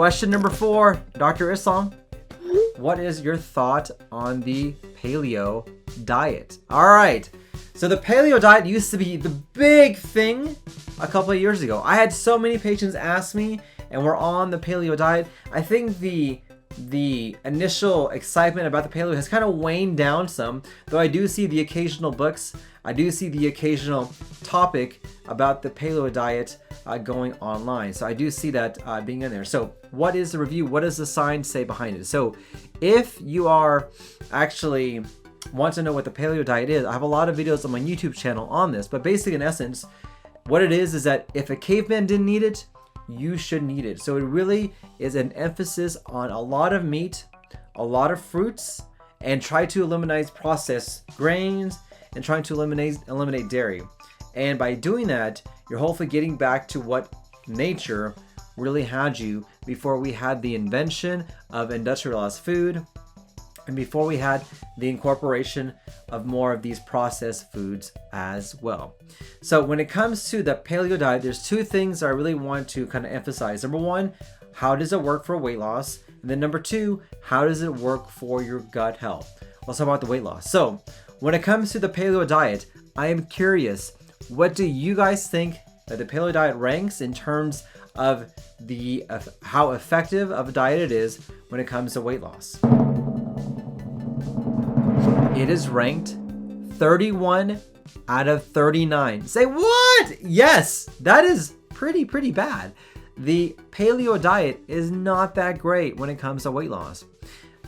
Question number 4, Dr. Islam. What is your thought on the paleo diet? All right. So the paleo diet used to be the big thing a couple of years ago. I had so many patients ask me, and we're on the paleo diet. I think the initial excitement about the paleo has kind of waned down some, though I do see the occasional books. I do see the occasional topic about the paleo diet going online. So I do see that being in there. So what is the review? What does the science say behind it? So if you are actually want to know what the paleo diet is, I have a lot of videos on my YouTube channel on this. But basically, in essence, what it is that if a caveman didn't need it, you should need it. So it really is an emphasis on a lot of meat, a lot of fruits, and try to eliminate processed grains and trying to eliminate dairy. And by doing that, you're hopefully getting back to what nature really had you before we had the invention of industrialized food and before we had the incorporation of more of these processed foods as well. So when it comes to the paleo diet, there's 2 things I really want to kind of emphasize. Number 1, how does it work for weight loss? And then number 2, how does it work for your gut health? Let's talk about the weight loss. So when it comes to the paleo diet, I am curious, what do you guys think that the paleo diet ranks in terms of how effective of a diet it is when it comes to weight loss? It is ranked 31 out of 39. Say what? Yes, that is pretty bad. The paleo diet is not that great when it comes to weight loss.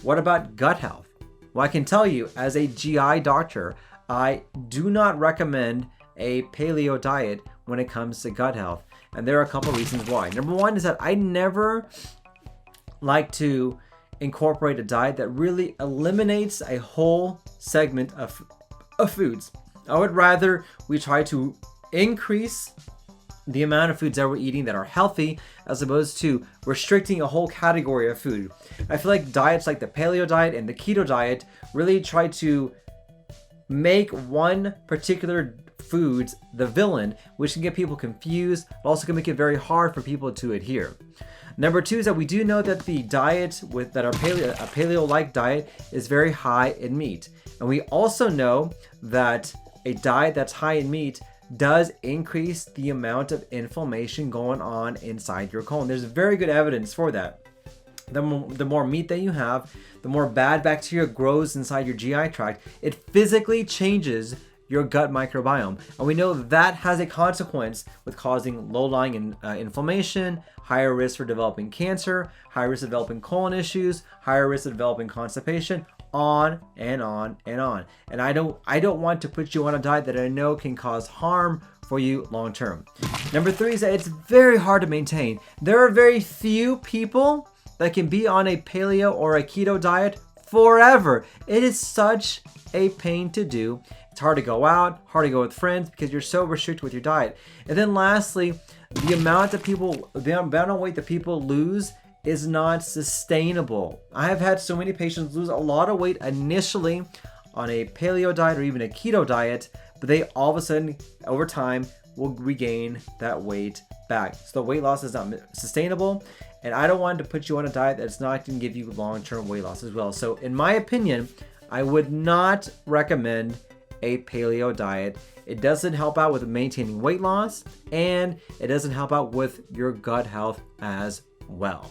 What about gut health? Well, I can tell you, as a GI doctor, I do not recommend a paleo diet when it comes to gut health. And there are a couple reasons why. Number 1 is that I never like to incorporate a diet that really eliminates a whole segment of foods. I would rather we try to increase the amount of foods that we're eating that are healthy as opposed to restricting a whole category of food. I feel like diets like the paleo diet and the keto diet really try to make one particular foods the villain, which can get people confused, but also can make it very hard for people to adhere. Number 2 is that we do know that the diet a paleo-like diet is very high in meat. And we also know that a diet that's high in meat does increase the amount of inflammation going on inside your colon. There's very good evidence for that. The more meat that you have, the more bad bacteria grows inside your GI tract. It physically changes your gut microbiome. And we know that has a consequence with causing low-lying inflammation, higher risk for developing cancer, higher risk of developing colon issues, higher risk of developing constipation, on and on and on. And I don't want to put you on a diet that I know can cause harm for you long term. Number 3 is that it's very hard to maintain. There are very few people that can be on a paleo or a keto diet forever. It is such a pain to do. It's hard to go out, hard to go with friends because you're so restricted with your diet. And then lastly, the amount of weight that people lose is not sustainable. I have had so many patients lose a lot of weight initially on a paleo diet or even a keto diet, but they all of a sudden, over time, will regain that weight back. So the weight loss is not sustainable, and I don't want to put you on a diet that's not going to give you long-term weight loss as well. So in my opinion, I would not recommend a paleo diet. It doesn't help out with maintaining weight loss, and it doesn't help out with your gut health as well.